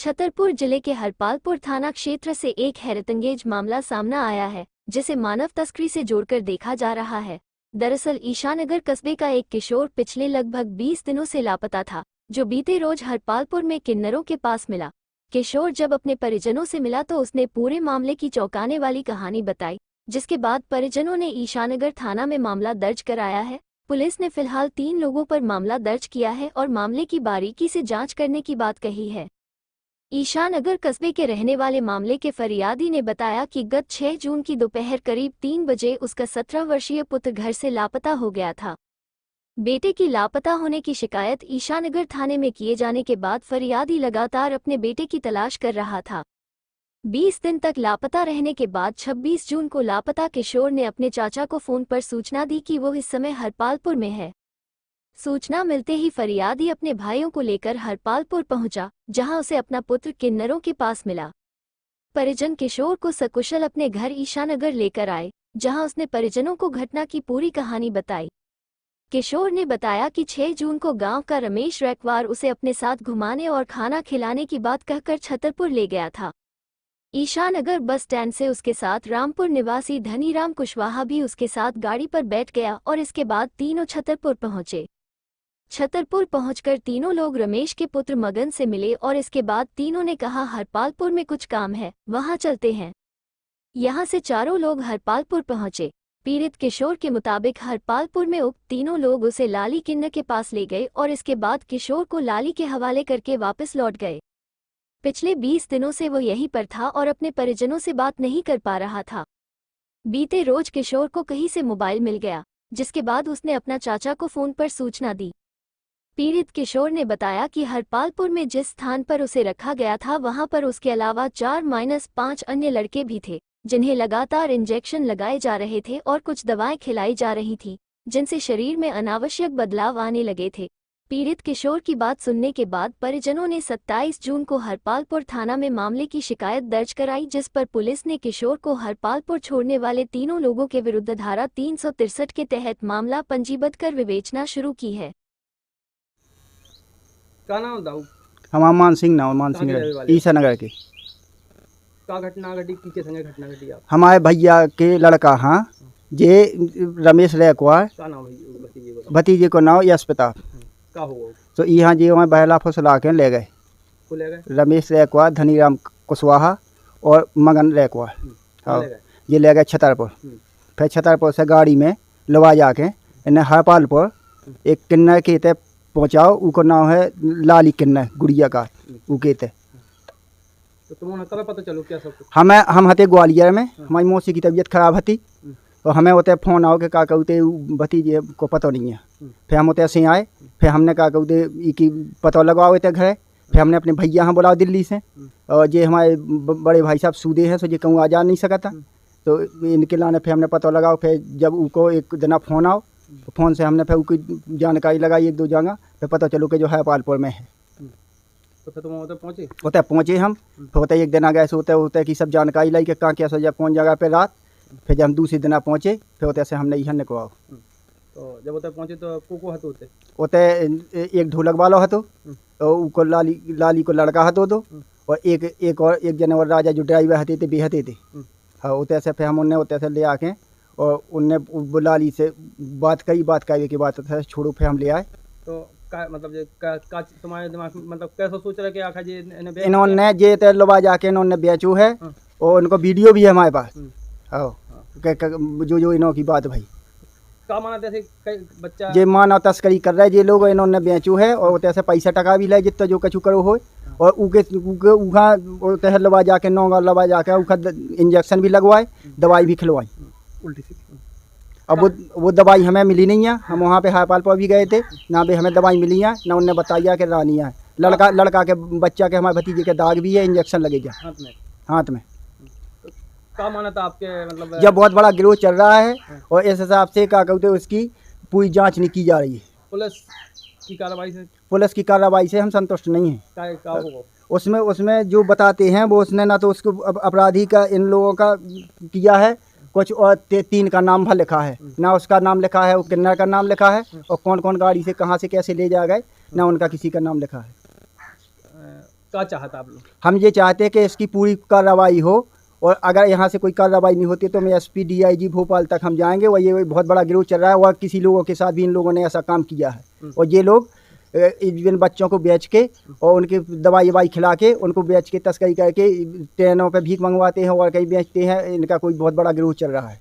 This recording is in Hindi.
छतरपुर जिले के हरपालपुर थाना क्षेत्र से एक हैरतअंगेज मामला सामना आया है, जिसे मानव तस्करी से जोड़कर देखा जा रहा है। दरअसल ईशानगर कस्बे का एक किशोर पिछले लगभग 20 दिनों से लापता था, जो बीते रोज हरपालपुर में किन्नरों के पास मिला। किशोर जब अपने परिजनों से मिला तो उसने पूरे मामले की चौंकाने वाली कहानी बताई, जिसके बाद परिजनों ने ईशानगर थाना में मामला दर्ज कराया है। पुलिस ने फिलहाल 3 लोगों पर मामला दर्ज किया है और मामले की बारीकी से जांच करने की बात कही है। ईशानगर कस्बे के रहने वाले मामले के फरियादी ने बताया कि गत 6 जून की दोपहर करीब 3 बजे उसका 17 वर्षीय पुत्र घर से लापता हो गया था। बेटे की लापता होने की शिकायत ईशानगर थाने में किए जाने के बाद फरियादी लगातार अपने बेटे की तलाश कर रहा था। 20 दिन तक लापता रहने के बाद 26 जून को लापता किशोर ने अपने चाचा को फोन पर सूचना दी कि वो इस समय हरपालपुर में है। सूचना मिलते ही फरियादी अपने भाइयों को लेकर हरपालपुर पहुंचा, जहां उसे अपना पुत्र किन्नरों के पास मिला। परिजन किशोर को सकुशल अपने घर ईशानगर लेकर आए, जहां उसने परिजनों को घटना की पूरी कहानी बताई। किशोर ने बताया कि 6 जून को गांव का रमेश रैकवार उसे अपने साथ घुमाने और खाना खिलाने की बात कहकर छतरपुर ले गया था। ईशानगर बस स्टैंड से उसके साथ रामपुर निवासी धनीराम कुशवाहा भी उसके साथ गाड़ी पर बैठ गया और इसके बाद तीनों छतरपुर पहुंचे। छतरपुर पहुंचकर तीनों लोग रमेश के पुत्र मगन से मिले और इसके बाद तीनों ने कहा हरपालपुर में कुछ काम है, वहां चलते हैं। यहां से चारों लोग हरपालपुर पहुंचे। पीड़ित किशोर के मुताबिक हरपालपुर में उक्त तीनों लोग उसे लाली किन्नर के पास ले गए और इसके बाद किशोर को लाली के हवाले करके वापस लौट गए। पिछले 20 दिनों से वो यहीं पर था और अपने परिजनों से बात नहीं कर पा रहा था। बीते रोज किशोर को कहीं से मोबाइल मिल गया, जिसके बाद उसने अपना चाचा को फोन पर सूचना दी। पीड़ित किशोर ने बताया कि हरपालपुर में जिस स्थान पर उसे रखा गया था वहां पर उसके अलावा 4-5 अन्य लड़के भी थे, जिन्हें लगातार इंजेक्शन लगाए जा रहे थे और कुछ दवाएं खिलाई जा रही थीं, जिनसे शरीर में अनावश्यक बदलाव आने लगे थे। पीड़ित किशोर की बात सुनने के बाद परिजनों ने 27 जून को हरपालपुर थाना में मामले की शिकायत दर्ज कराई, जिस पर पुलिस ने किशोर को हरपालपुर छोड़ने वाले तीनों लोगों के विरुद्ध धारा 363 के तहत मामला पंजीबद्ध कर विवेचना शुरू की है। क्या नाम दाऊ? हमारा मान सिंह नाम, मान सिंह ईशानगर के। क्या घटना घटी, किसके संगे घटना घटी? आप हमारे भैया के लड़का हाँ जे रमेश रैकवार, क्या नाम है भतीजे को नाम यश प्रताप। क्या हुआ? तो यहाँ जी हमें बहला फुसला के ले गए। को ले गए? रमेश रैकवार, धनीराम कुशवाहा और मगन रैकवार। हाँ, ये ले गए छतरपुर। फिर छतरपुर से गाड़ी में लवा जाके इन्हें हरपालपुर एक किन्नर के ते पहुँचाओ, उनको नाम है लाली किन्नर गुड़िया का उके ते। तो तुम्हें कब पता चलो क्या सब? हम हते ग्वालियर में, हमारी मौसी की तबीयत खराब थी, तो हमें होते फ़ोन आओ के का कहते भतीजे को पता नहीं है। फिर हम होते से आए, फिर हमने कहा कहते कि पता लगाओ थे घर। फिर हमने अपने भैया यहाँ बुलाओ दिल्ली से, और ये हमारे बड़े भाई साहब सूदे हैं, सो ये कहूँ आ जा नहीं सका था, तो इनके लाने फिर हमने पता लगाओ। फिर जब उनको एक दिन फ़ोन आओ, तो फ़ोन से हमने फिर उसकी जानकारी लगाई 1-2 जगह, फिर पता चलो कि जो है हरपालपुर में है। तो फिर तुम उधर पहुँचे? उतने पहुँचे हम। फिर होते एक दिन आ गए होते कि सब जानकारी लाई कि कहाँ क्या सो जब कौन जगह पे रात। फिर जब हम दूसरे दिन पहुँचे, फिर होते से हमने यहाँ निकवाओ। तो जब उधर पहुँचे तो को हतो होते? होते एक ढोलक वाला हतो, और उनको लाली को लड़का हतो दो, और एक जन और राजा जो ड्राइवर हते थे बेहते थे। हाँ, उतने से फिर हम उन्हें उतने से ले आके और उनने लाली से बात कही के बाद छोड़ो, फिर हम ले आए। तो का मतलब का तुम्हारे दिमाग में मतलब कैसा सोच रहे कि आखिर ये इन्होंने जे ते लवा जाके इन्होंने बेचू है, और उनको वीडियो भी है हमारे पास। हाँ, जो इन्हों की बात भाई क्या माना थे बच्चा जे मानव तस्करी कर रहे जे लोग, इन्होंने बेचू है और उतने से पैसा टका भी ले जितना जो कछु करो हो, और उके लवा जाके नौगा लवा जाके उका इंजेक्शन भी लगवाए, दवाई भी खिलवाई उल्टी सी। अब वो दवाई हमें मिली नहीं है। हम वहाँ पे हरपालपुर भी गए थे, ना भी हमें दवाई मिली है, ना उनने बताया कि रानी है। लड़का के बच्चा के हमारे भतीजे के दाग भी है, इंजेक्शन लगेगा हाथ में। क्या माना था आपके मतलब? जब बहुत बड़ा गिरोह चल रहा है, और इस हिसाब से क्या कहते हैं उसकी पूरी जांच नहीं की जा रही है। पुलिस की कार्रवाई से हम संतुष्ट नहीं हैं। उसमें जो बताते हैं वो उसने ना तो उसको अपराधी का इन लोगों का किया है कुछ, और 3 का नाम भर लिखा है, ना उसका नाम लिखा है, वो किन्नर का नाम लिखा है, और कौन कौन गाड़ी से कहाँ से कैसे ले जा गए, ना उनका किसी का नाम लिखा है। क्या चाहता आप लोग? हम ये चाहते हैं कि इसकी पूरी कार्रवाई हो, और अगर यहाँ से कोई कार्रवाई नहीं होती तो मैं एसपी DIG भोपाल तक हम जाएंगे। और ये बहुत बड़ा गिरोह चल रहा है, और किसी लोगों के साथ भी इन लोगों ने ऐसा काम किया है। और ये लोग इन बच्चों को बेच के और उनकी दवाई खिला के उनको बेच के तस्करी करके ट्रेनों पे भीख मंगवाते हैं और कहीं बेचते हैं। इनका कोई बहुत बड़ा गिरोह चल रहा है।